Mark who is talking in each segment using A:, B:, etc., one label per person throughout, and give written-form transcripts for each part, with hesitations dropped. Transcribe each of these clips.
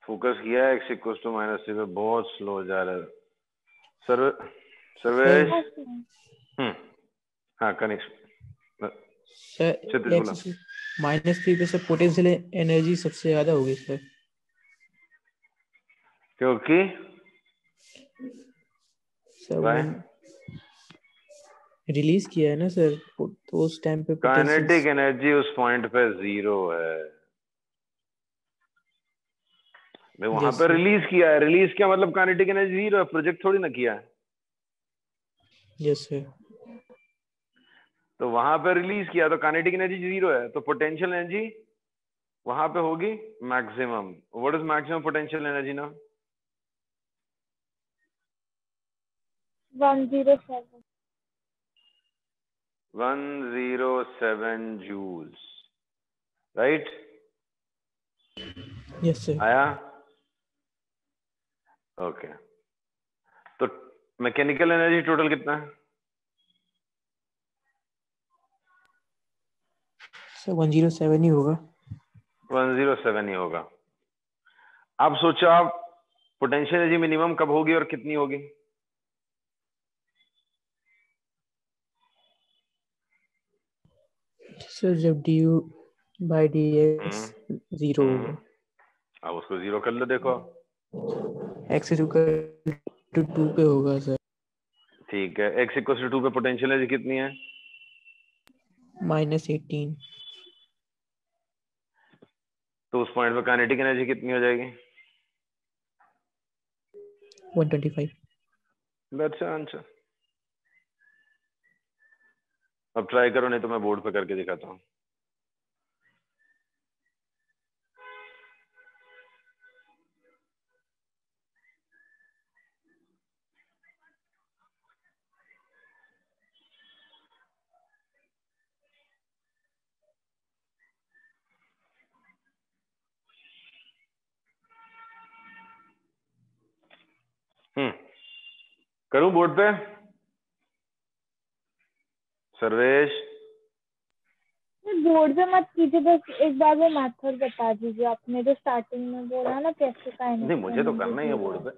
A: Focus किया है x equal to -3 पे, बहुत स्लो जा रहा है सर्वेश। हाँ कनिष्क
B: सर
A: क्षितिज बोला।
B: -3 पे सर पोटेंशियल एनर्जी सबसे ज्यादा होगी सर,
A: क्योंकि
B: सर वो रिलीज किया है ना सर, तो उस टाइम पे
A: काइनेटिक एनर्जी उस पॉइंट पे 0 है। मैं वहां पे रिलीज किया है, रिलीज किया मतलब काइनेटिक एनर्जी 0 है, प्रोजेक्ट थोड़ी ना किया है।
B: Yes sir.
A: तो वहां पे रिलीज किया तो काइनेटिक एनर्जी 0 है, तो पोटेंशियल एनर्जी वहां पे होगी maximum. What is maximum potential energy ना? 107 जूल्स, राइट?
B: Yes sir.
A: आया? ओके। तो मैकेनिकल एनर्जी टोटल कितना है
B: सर? 107 ही होगा।
A: 107 ही होगा। आप सोचो, आप पोटेंशियल एनर्जी मिनिमम कब होगी और कितनी होगी?
B: सर जब du/dx 0 होगा।
A: अब उसको 0 कर लो, देखो
B: x इक्वल टू 2 पे होगा सर।
A: ठीक है, x इक्वल टू 2 पे पोटेंशियल एनर्जी कितनी है?
B: -18।
A: तो उस पॉइंट पे काइनेटिक एनर्जी कितनी हो जाएगी?
B: 125।
A: That's answer. अब ट्राई करो, नहीं तो मैं बोर्ड पे करके दिखाता हूँ। करूं बोर्ड पे? सर्वेश
C: बोर्ड पे मत कीजिए, बस एक बार वो मेथड बता दीजिए, आपने जो स्टार्टिंग में बोला ना कैसे
A: नहीं, मुझे तो करना ही है
C: बोर्ड
A: बोर्ड पे,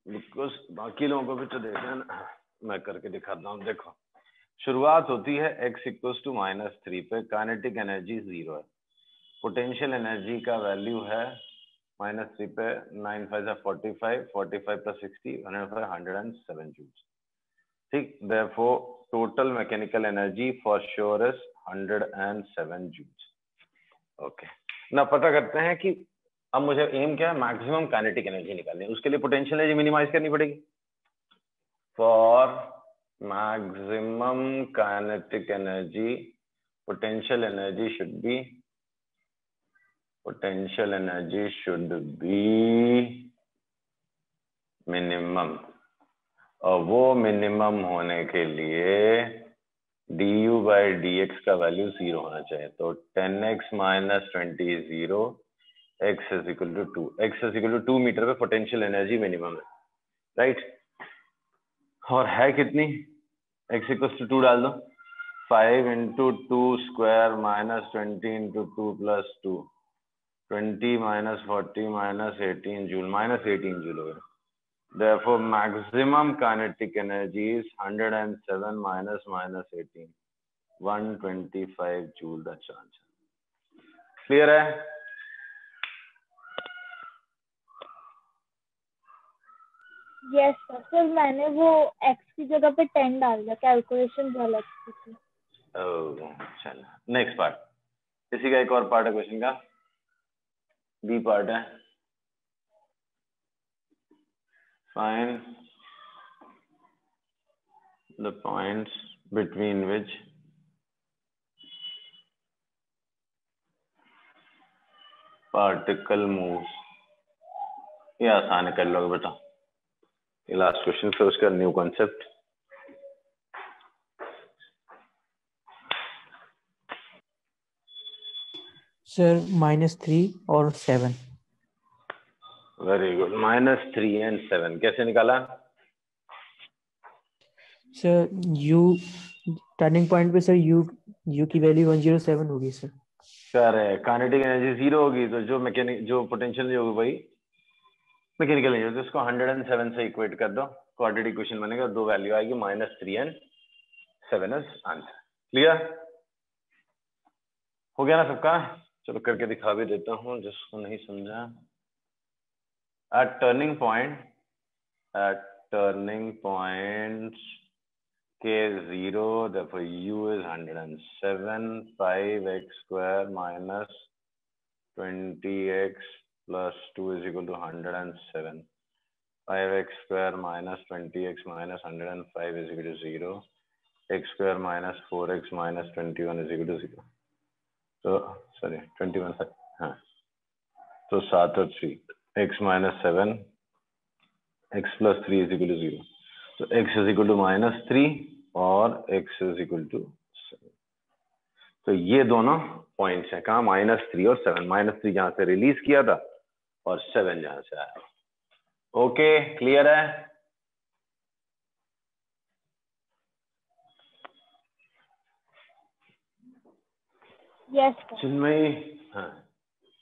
A: बिकॉज बाकी लोगों को भी तो देखना है ना। मैं करके दिखाता हूँ। देखो, शुरुआत होती है x इक्वल टू -3 पे, काइनेटिक एनर्जी 0 है, पोटेंशियल एनर्जी का वैल्यू है -3 पे 9 5 45, 45 + 60 107 जूल्स। ठीक, therefore total mechanical energy for sure is 107 joules। Okay, ना पता करते हैं कि अब मुझे एम क्या है, मैक्सिमम काइनेटिक एनर्जी निकालनी है। उसके लिए पोटेंशियल एनर्जी मिनिमाइज करनी पड़ेगी। For maximum kinetic energy potential energy should be minimum, और वो मिनिमम होने के लिए du/dx का वैल्यू 0 होना चाहिए। तो 10x - 20 0, x = 2। x = 2 मीटर पे पोटेंशियल एनर्जी मिनिमम है, राइट? और है कितनी? x = 2 डाल दो, 5 × 2² - 20 × 2 + 2, 20 - 40 - 18 जूल, -18 जूल हो गया। Therefore, maximum kinetic energy is 107 - -18, 125 joule। That's the answer। Clear है?
C: Yes sir. फिर मैंने वो x की जगह पे 10 डाल दिया, कैलकुलेशन गलत थी।
A: चलो नेक्स्ट पार्ट। किसी का एक और पार्ट है क्वेश्चन का? बी पार्ट है। Find the points between which particle moves। ये आसान है, कर लोगे बेटा। ये लास्ट क्वेश्चन, फिर उसका न्यू कॉन्सेप्ट।
B: सर -3 और 7।
A: वेरी गुड, -3 और 7 कैसे निकाला?
B: सर टर्निंग पॉइंट पे सर u की वैल्यू 107 होगी सर।
A: करेक्ट, काइनेटिक एनर्जी 0 होगी, तो जो पोटेंशियल होगी वही मैकेनिकल एनर्जी, तो इसको 107 से इक्वेट कर दो, क्वाड्रेटिक इक्वेशन बनेगा, दो वैल्यू आएगी -3 and 7 इज आंसर। क्लियर हो गया ना सबका? चलो करके दिखा भी देता हूँ जिसको नहीं समझा। At turning point K0, therefore U is 107, 5x square minus 20x plus 2 is equal to 107. 5x square minus 20x minus 105 is equal to 0. X square minus 4x minus 21 is equal to 0. So, sorry, 21, हाँ, तो 7 और 3, x minus 7, x plus 3 is equal to 0. तो x is equal to -3 और x is equal to 7. तो ये दोनों points हैं, कहाँ? -3 और 7। -3 जहां से रिलीज किया था और 7 जहां से आया। ओके, क्लियर है?
C: यस
A: चिन्मयी, हाँ,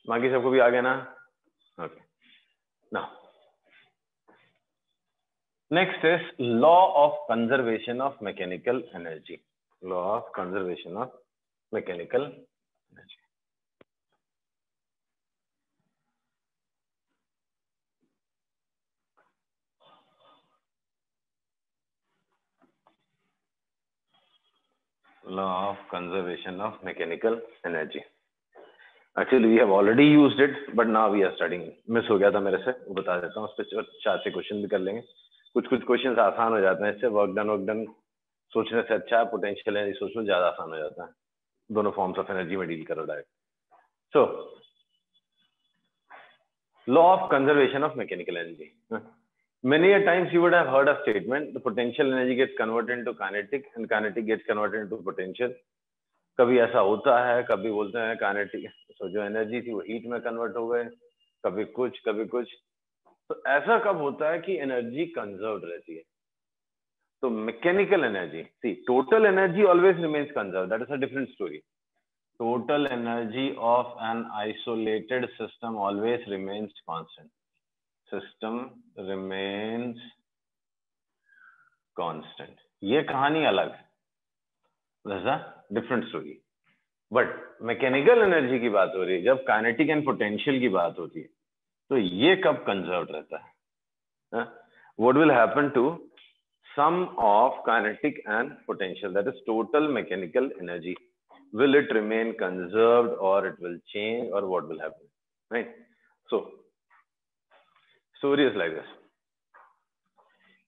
A: बाकी सबको भी आ गया ना? Okay, now next is law of conservation of mechanical energy. Law of conservation of mechanical energy. Law of conservation of mechanical energy. Actually we have already used it, but now we are studying. Miss हो गया था मेरे से, वो बता देता हूँ। उस पर 4 से क्वेश्चन भी कर लेंगे। कुछ क्वेश्चंस आसान हो जाते हैं इससे, वर्क डन सोचने से अच्छा है, पोटेंशियल एनर्जी सोचना ज्यादा आसान हो जाता है। दोनों फॉर्म्स ऑफ एनर्जी में डील करो direct. So law of conservation of mechanical energy. Many a times you would have heard a statement, the potential energy gets converted into kinetic and kinetic gets converted into potential. कभी ऐसा होता है, कभी बोलते हैं kinetic, तो जो energy थी वो हीट में कन्वर्ट हो गए, कभी कुछ। तो ऐसा कब होता है कि एनर्जी कंजर्व रहती है? तो mechanical energy, see total energy always remains conserve, that is a different story. Total energy of an isolated system always remains constant. System remains constant, ये कहानी अलग है, that's a different story. But mechanical energy की बात हो रही है, जब काइनेटिक एंड पोटेंशियल की बात होती है, तो ये कब कंजर्व रहता है? What will happen to sum of kinetic and potential, that is total mechanical energy, will it remain conserved or it will change, or what will happen, right? So story is like this: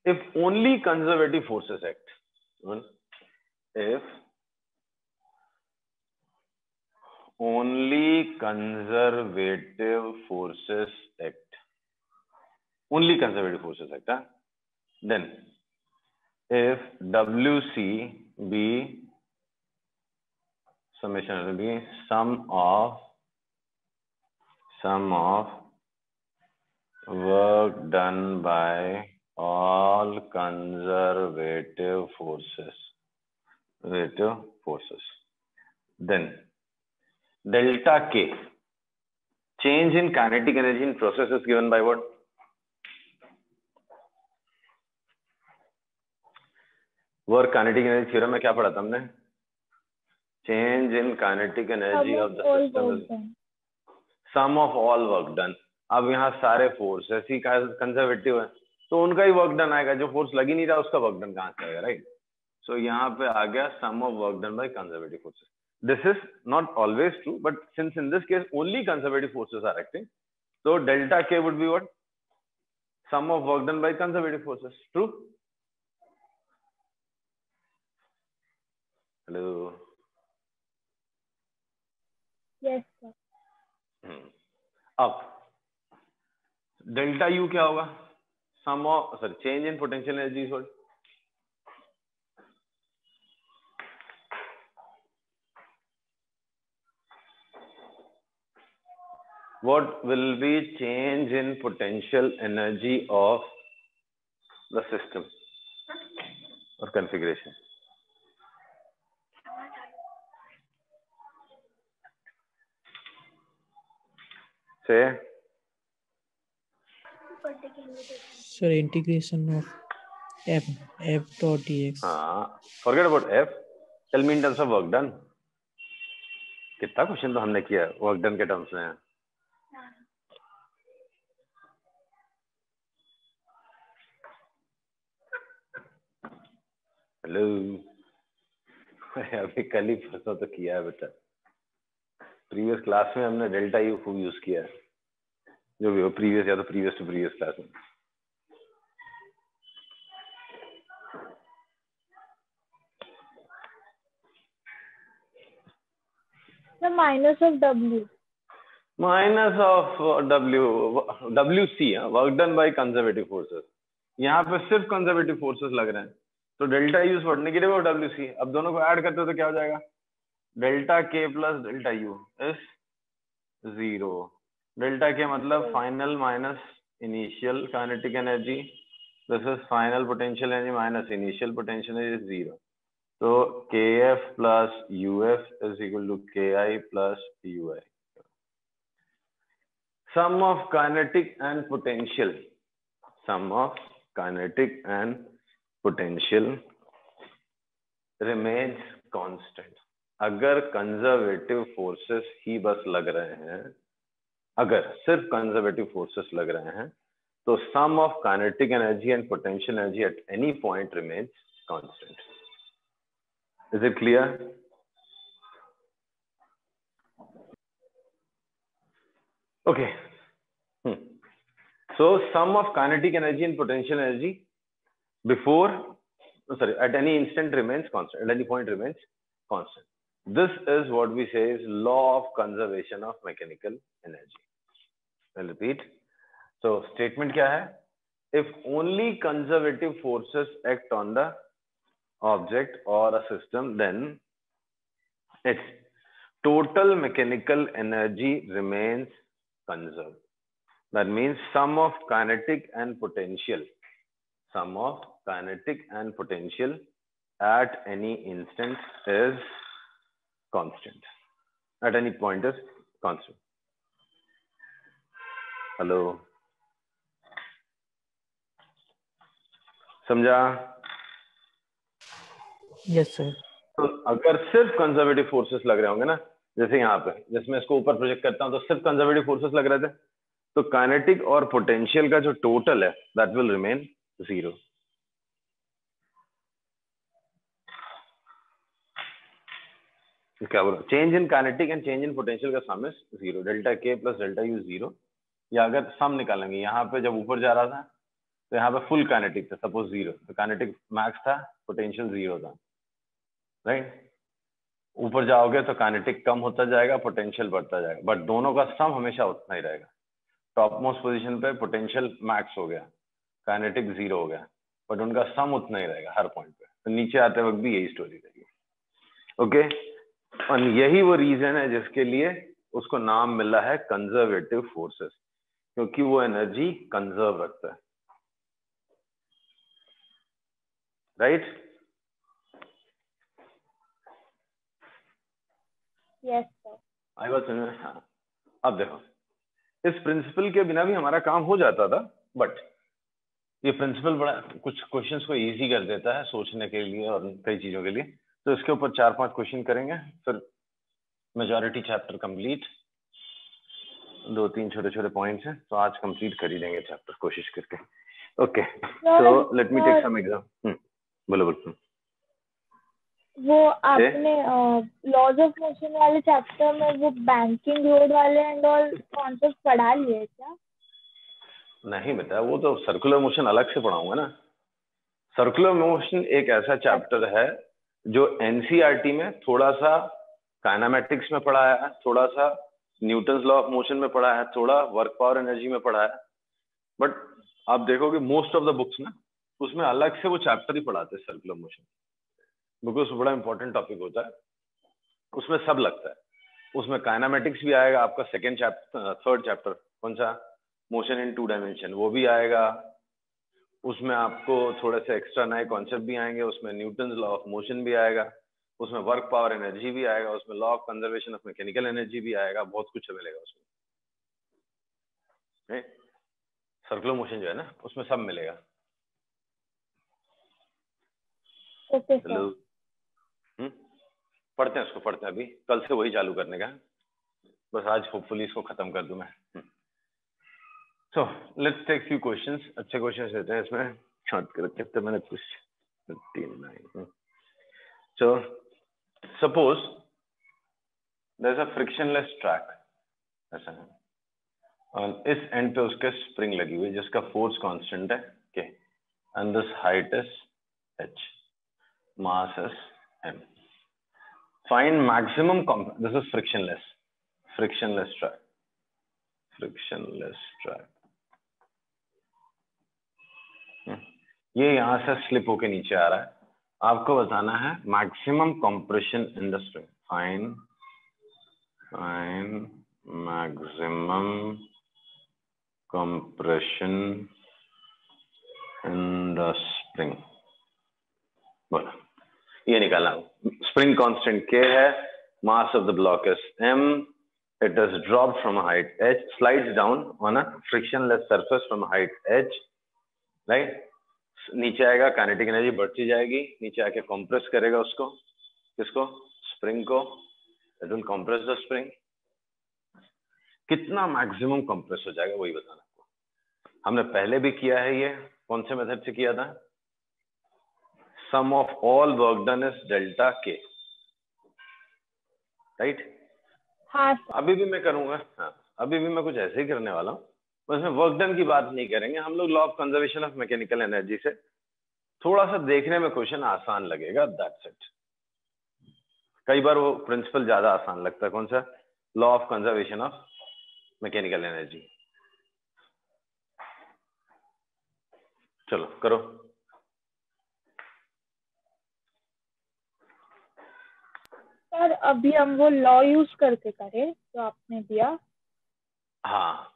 A: if only conservative forces act, if only conservative forces act, only conservative forces act, then if WC be summation will be sum of work done by all conservative forces, then delta K, change in kinetic energy in process, is given by what? Work kinetic energy theorem में क्या पढ़ा था हमने? Change in kinetic energy of the system is sum of all work done. अब यहाँ सारे forces ही conservative है, तो उनका ही वर्क डन आएगा, जो फोर्स लगी नहीं रहा उसका वर्क डन कहाँ से आएगा, राइट? सो यहाँ पे आ गया sum of work done by conservative forces. This is not always true, but since in this case only conservative forces are acting, so delta K would be what? Sum of work done by conservative forces. True? Hello.
C: Yes, sir.
A: अब delta U क्या होगा? Sum of, sorry, change in potential energy is what? What will be change in potential energy of the system or configuration? Say
B: Sir, integration of f dot dx.
A: हाँ, forget about f. Tell me in terms of work done. कितना question तो हमने किया work done के terms में. Hello. अभी कल ही परसों तो किया है बेटा. प्रीवियस क्लास में हमने डेल्टा यू खूब यूज किया है, जो भी हो प्रीवियस या तो प्रीवियस टू प्रीवियस क्लास में.
C: The minus of W.
A: Minus of WC, work done by conservative forces. यहाँ पे सिर्फ कंजर्वेटिव फोर्सेस लग रहे हैं, तो डेल्टा यूज फॉर नेगेटिव और WC. अब दोनों को ऐड करते हो तो क्या हो जाएगा? Delta K plus delta U is 0. Delta K मतलब final minus initial kinetic energy. This is final potential energy minus initial potential energy 0. तो KF plus UF is equal to KI plus UI. Sum of kinetic and potential. Sum of kinetic and potential remains constant. अगर conservative forces ही बस लग रहे हैं, अगर सिर्फ conservative forces लग रहे हैं, तो sum of kinetic energy and potential energy at any point remains constant. Is it clear? Okay. So sum of kinetic energy and potential energy at any instant remains constant, at any point remains constant. This is what we say is law of conservation of mechanical energy. I'll repeat. So statement क्या है? If only conservative forces act on the object or a system, then its total mechanical energy remains conserved. That means sum of kinetic and potential at any instant is constant. At any point is constant. Hello. समझा?
B: Yes, sir.
A: तो अगर सिर्फ conservative forces लग रहे होंगे ना, जैसे यहाँ पे जिसमें इसको ऊपर प्रोजेक्ट करता हूँ, तो सिर्फ कंजर्वेटिव फोर्सेस लग रहे थे, तो काइनेटिक और पोटेंशियल का जो टोटल है दैट विल रिमेन 0. क्या बोला? Change in kinetic and change in potential का सम इज 0. Delta K plus delta U 0. या अगर सम निकालेंगे, यहाँ पे जब ऊपर जा रहा था तो यहाँ पे फुल काइनेटिक था, सपोज 0, तो काइनेटिक मैक्स था, पोटेंशियल 0 था, राइट? ऊपर जाओगे तो काइनेटिक कम होता जाएगा, पोटेंशियल बढ़ता जाएगा, बट दोनों का सम हमेशा उतना ही रहेगा. टॉप मोस्ट पोजीशन पे पोटेंशियल मैक्स हो गया, काइनेटिक 0 हो गया, बट उनका सम उतना ही रहेगा हर पॉइंट पे. तो नीचे आते वक्त भी यही स्टोरी रहेगी. ओके. और यही वो रीजन है जिसके लिए उसको नाम मिला है कंजर्वेटिव फोर्सेस, क्योंकि वो एनर्जी कंजर्व रखता है. राइट?
C: Yes, sir.
A: आई बात समझ में? हाँ. अब देखो, इस प्रिंसिपल के बिना भी हमारा काम हो जाता था, बट ये प्रिंसिपल बड़ा कुछ क्वेश्चंस को इजी कर देता है सोचने के लिए और कई चीजों के लिए. तो इसके ऊपर 4-5 क्वेश्चन करेंगे, फिर मेजॉरिटी चैप्टर कंप्लीट. 2-3 छोटे-छोटे पॉइंट्स हैं, तो आज कंप्लीट कर ही देंगे चैप्टर कोशिश करके. Okay. So let me take some exam. बोलो.
C: वो आपने लॉज ऑफ मोशन वाले चैप्टर में वो बैंकिंग रोड वाले एंड ऑल कॉन्सेप्ट पढ़ा लिए क्या?
A: नहीं बेटा, वो तो सर्कुलर मोशन अलग से पढ़ाऊंगा ना. सर्कुलर मोशन एक ऐसा चैप्टर है जो एनसीईआरटी में थोड़ा सा काइनेमैटिक्स में पढ़ाया है, थोड़ा सा न्यूटन्स लॉ ऑफ मोशन में पढ़ाया है, थोड़ा वर्क पावर एनर्जी में पढ़ाया है, बट आप देखोगे मोस्ट ऑफ द बुक्स ना उसमें अलग से वो चैप्टर ही पढ़ाते हैं सर्कुलर मोशन, बिकॉज बड़ा इंपॉर्टेंट टॉपिक होता है, उसमें सब लगता है. उसमें काइनेमैटिक्स भी आएगा आपका, सेकेंड चैप्टर, थर्ड चैप्टर कौन सा, मोशन इन 2 डायमेंशन, वो भी आएगा. उसमें आपको थोड़े से एक्स्ट्रा नए कॉन्सेप्ट भी आएंगे, उसमें न्यूटन्स लॉ ऑफ मोशन भी आएगा, उसमें वर्क पावर एनर्जी भी आएगा, उसमें law of conservation of mechanical energy भी आएगा, बहुत कुछ मिलेगा उसमें. सर्कुलर मोशन जो है ना उसमें सब मिलेगा।
C: Okay
A: hello,
C: sir.
A: पढ़ते हैं उसको, पढ़ते हैं अभी, कल से वही चालू करने का, बस आज होपफुली इसको खत्म कर दूं मैं। So let's take few questions, अच्छे क्वेश्चंस लेते हैं इसमें। कितने मैंने कुछ 3 so suppose there is a frictionless track, ऐसा है, और इस एंड पे उसके स्प्रिंग लगी हुई जिसका फोर्स कांस्टेंट है के, and this height is h, mass is m. Find maximum this is frictionless track, ये यहां से स्लिप होके नीचे आ रहा है, आपको बताना है maximum compression in the spring. Find maximum compression in the spring. बोला, ये निकालना, स्प्रिंग कांस्टेंट k है, mass of the block is m, it is dropped from a height h, slides down on a frictionless surface from a height h, right? नीचे आएगा, kinetic energy बढ़ती जाएगी, नीचे आके कंप्रेस करेगा उसको, किसको, स्प्रिंग को, it will compress the spring। कितना मैक्सिमम कंप्रेस हो जाएगा वही बताना आपको। हमने पहले भी किया है, ये कौन से मेथड से किया था, sum of all work done is delta k, right?
C: हाँ सर।
A: अभी भी मैं करूंगा, हाँ अभी भी मैं कुछ ऐसे ही करने वाला हूँ, बस मैं वर्क डन की बात नहीं करेंगे हम लोग। Law of conservation of mechanical energy से थोड़ा सा देखने में क्वेश्चन आसान लगेगा, दैट्स इट। कई बार वो प्रिंसिपल ज्यादा आसान लगता है, कौन सा, law of conservation of mechanical energy. चलो करो।
C: सर अभी हम वो लॉ यूज करके करें जो आपने दिया।
A: हाँ,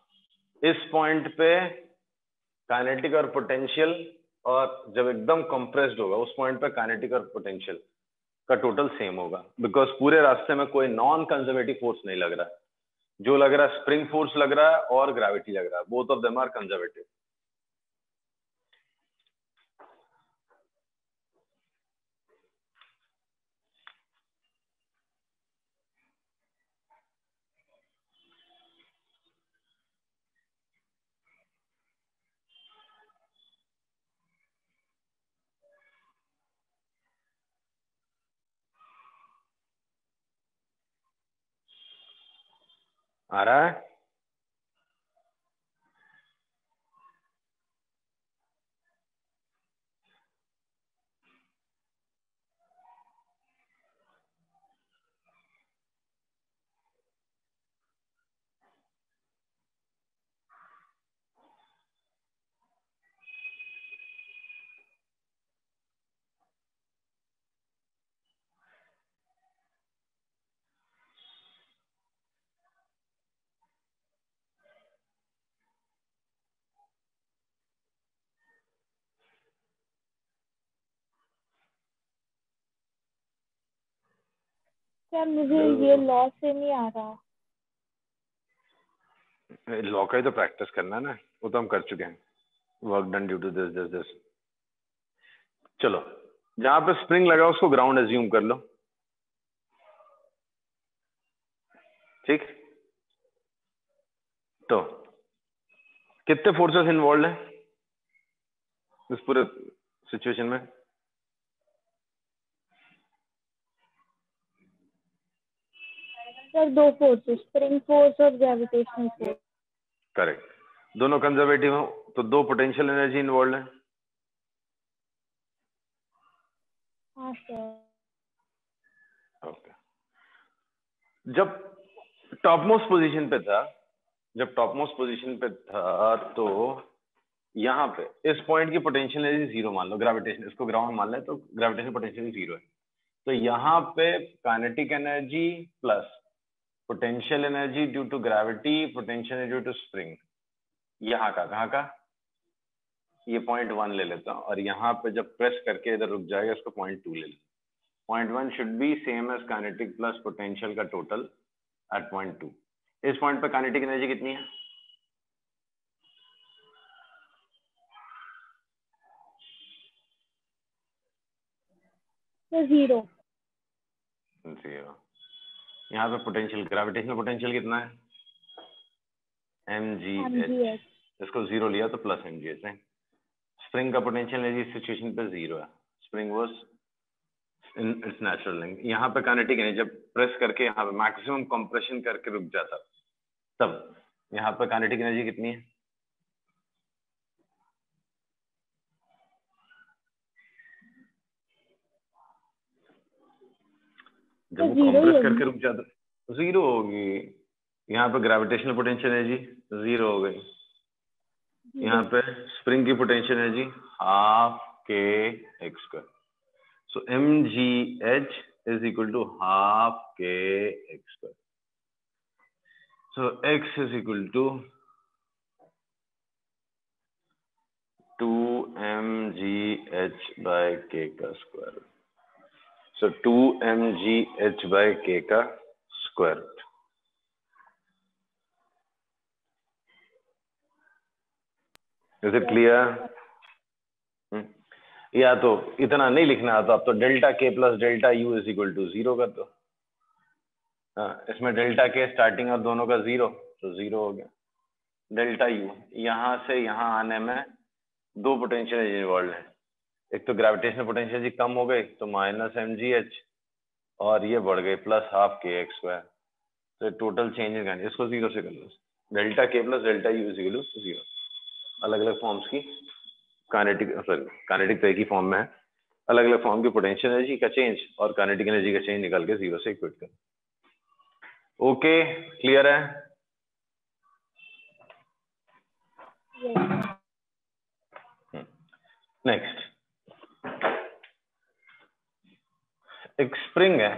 A: इस पॉइंट पे काइनेटिक और पोटेंशियल, और जब एकदम कंप्रेस्ड होगा उस पॉइंट पे काइनेटिक और पोटेंशियल का टोटल सेम होगा, बिकॉज पूरे रास्ते में कोई नॉन कंजर्वेटिव फोर्स नहीं लग रहा है। जो लग रहा है स्प्रिंग फोर्स लग रहा है और ग्रेविटी लग रहा है, both of them are conservative. आ रहा है?
C: सर मुझे ये लॉ से नहीं आ रहा।
A: लॉ का ही तो प्रैक्टिस करना है ना, वो तो हम कर चुके हैं। Work done due to this this this. चलो, जहां पे स्प्रिंग लगा उसको ग्राउंड एज्यूम कर लो, ठीक। तो कितने फोर्सेस इन्वॉल्व हैं इस पूरे सिचुएशन में?
C: सर दो फोर्सेस, स्प्रिंग फोर्स और ग्रेविटेशनल फोर्स।
A: करेक्ट, दोनों कंजर्वेटिव हो तो दो पोटेंशियल एनर्जी इन्वॉल्व है।
C: हाँ सर।
A: ओके, जब टॉप मोस्ट पोजीशन पे था, तो यहाँ पे इस पॉइंट की पोटेंशियल एनर्जी जीरो मान लो, ग्रेविटेशन, इसको ग्राउंड मान ले तो ग्रेविटेशन पोटेंशियल जीरो है। तो यहाँ पे kinetic energy plus potential energy due to gravity, potential energy due to spring, यहाँ का कहाँ का, ये 0.1 ले लेता हूँ, और यहाँ पे जब प्रेस करके इधर रुक जाएगा इसको 0.2 ले लेता हूँ। 0.1 should be same as kinetic plus potential का टोटल एट 0.2। इस पॉइंट पे काइनेटिक एनर्जी कितनी है?
C: तो 0।
A: यहाँ पे पोटेंशियल, ग्रेविटेशनल पोटेंशियल कितना है? mgh। इसको 0 लिया तो प्लस mgh है। स्प्रिंग का पोटेंशियल एनर्जी इस सिचुएशन पे 0 है। Spring was in its natural length. यहाँ पे काइनेटिक एनर्जी जब प्रेस करके यहाँ पे मैक्सिमम कंप्रेशन करके रुक जाता, तब यहाँ पे काइनेटिक एनर्जी कितनी है? जब वो कंप्रेस करके रुक जाता 0 होगी। यहाँ पे ग्रेविटेशनल पोटेंशियल एनर्जी 0 हो गई। यहाँ पे स्प्रिंग की potential energy half K X square. So mgh is equal to half k x square. So x is equal to 2mgh by k का square. So 2mgh by k का square. Is it clear? या तो इतना नहीं लिखना, तो आप तो delta K plus delta U is equal to 0 कर दो। इसमें डेल्टा के स्टार्टिंग और दोनों का 0, तो 0 हो गया। डेल्टा यू, यहाँ से यहाँ आने में दो पोटेंशियल एनर्जी इन्वॉल्व है। एक तो ग्रेविटेशनल पोटेंशियल एनर्जी कम हो गई तो माइनस mgh, और ये बढ़ गई plus half K X square. तो टोटल चेंज इन काइनेटिक, इसको 0 से कर लो। Delta K plus delta U is equal to 0। अलग अलग फॉर्म्स की काइनेटिक, सॉरी काइनेटिक तरह की फॉर्म में है, अलग अलग फॉर्म की पोटेंशियल एनर्जी का चेंज और काइनेटिक एनर्जी का चेंज निकाल के 0 से इक्वेट कर। ओके, क्लियर है? नेक्स्ट, एक स्प्रिंग है,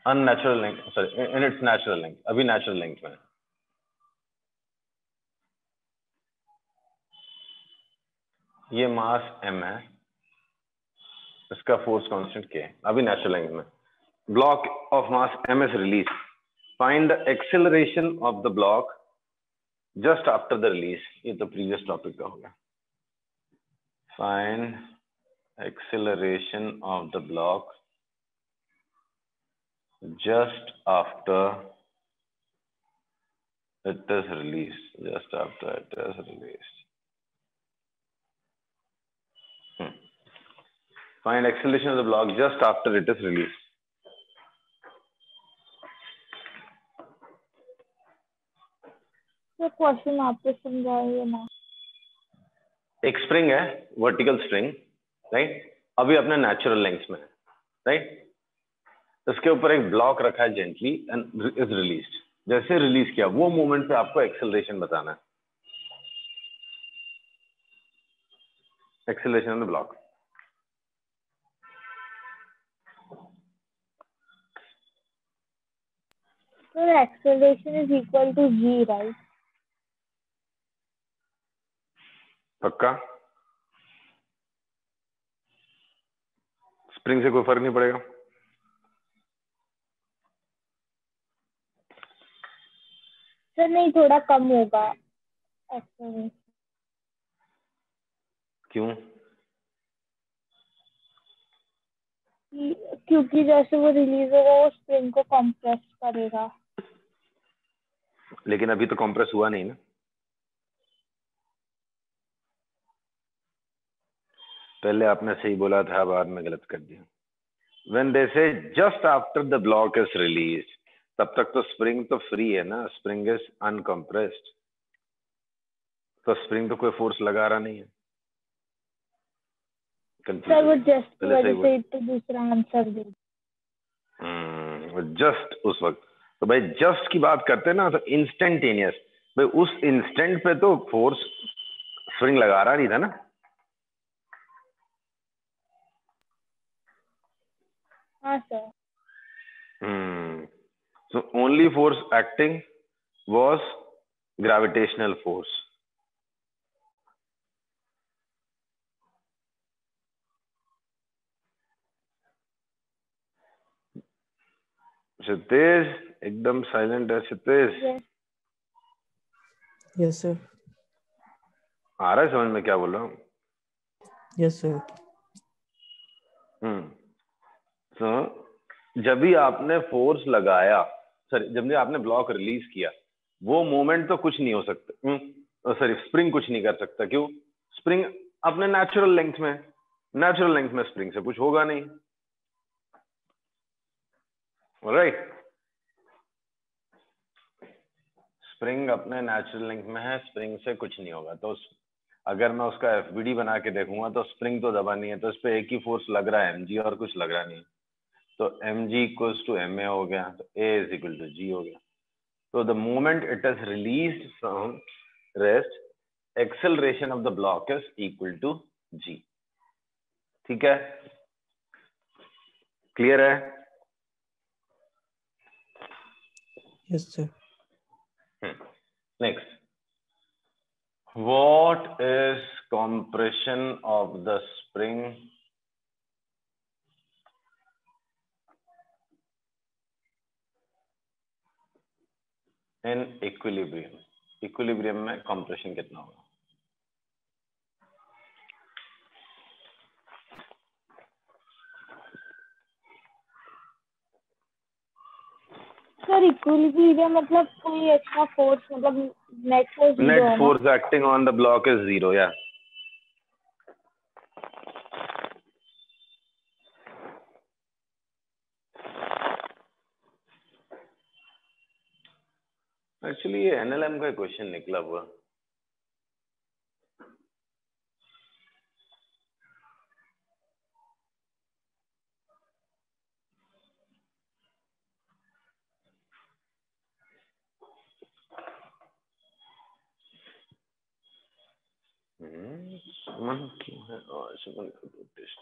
A: unnatural length, sorry in its natural length, अभी नेचुरल लेंथ में। ये मास m है, इसका फोर्स कांस्टेंट k है, अभी नेचुरल लेंथ में। Block of mass m is released. Find the acceleration of the block just after the release. ये तो प्रीवियस टॉपिक का होगा। Find acceleration of the block just after it is released. Just after it is released. Find acceleration of the block just after it is released.
C: तो question आपको समझाइए ना।
A: एक spring है, वर्टिकल स्प्रिंग, राइट? अभी अपने नेचुरल लेंथ में, right? इसके ऊपर एक ब्लॉक रखा है जेंटली एंड इज रिलीज्ड। जैसे रिलीज किया वो मोमेंट पे आपको एक्सेलरेशन बताना है। Acceleration of the block.
C: So the acceleration is equal to g, right?
A: पक्का? स्प्रिंग से कोई फर्क नहीं पड़ेगा?
C: सर नहीं, थोड़ा कम होगा acceleration।
A: क्यों?
C: क्योंकि जैसे वो रिलीज होगा वो स्प्रिंग को कंप्रेस करेगा।
A: लेकिन अभी तो कंप्रेस हुआ नहीं ना। पहले आपने सही बोला था, बाद में गलत कर दिया। When they say just after the block is released, तब तक तो स्प्रिंग तो फ्री है ना, स्प्रिंग इज अनकंप्रेस्ड, तो स्प्रिंग तो कोई फोर्स लगा रहा नहीं है।
C: सर वो जस्ट की वजह से तो दूसरा आंसर दे।
A: जस्ट उस वक्त, तो भाई जस्ट की बात करते हैं ना, तो इंस्टेंटेनियस, भाई उस इंस्टेंट पे तो फोर्स स्प्रिंग लगा रहा नहीं था ना।
C: हाँ sir.
A: So only force acting was gravitational force. Sitesh एकदम साइलेंट है। Sitesh
B: yes sir.
A: आ रहा है समझ में क्या बोल रहा हूँ?
B: Yes, sir.
A: तो जब भी आपने फोर्स लगाया, सॉरी जब भी आपने ब्लॉक रिलीज किया, वो मोमेंट तो कुछ नहीं हो सकता, सॉरी स्प्रिंग कुछ नहीं कर सकता। क्यों? स्प्रिंग अपने नेचुरल लेंथ में स्प्रिंग से कुछ होगा नहीं, राइट? स्प्रिंग अपने नेचुरल लेंथ में है, स्प्रिंग से कुछ नहीं होगा। तो अगर मैं उसका एफबीडी बना के देखूंगा तो स्प्रिंग तो दबा नहीं है, तो इस पे एक ही फोर्स लग रहा है mg, और कुछ लग रहा नहीं। तो mg इक्वल्स टू ma हो गया, तो a is equal to g हो गया। तो the moment it is released from rest, acceleration of the block is equal to g। ठीक है, क्लियर है?
B: Yes, sir.
A: Next, what is compression of the spring in equilibrium? Equilibrium में compression कितना होगा?
C: Sir equilibrium मतलब कोई extra force, मतलब net force zero
A: Net
C: है ना?
A: force acting on the block is zero, yeah. Actually ये एनएलएम का क्वेश्चन निकला हुआ। सुमन क्यों है? सुमन का टेस्ट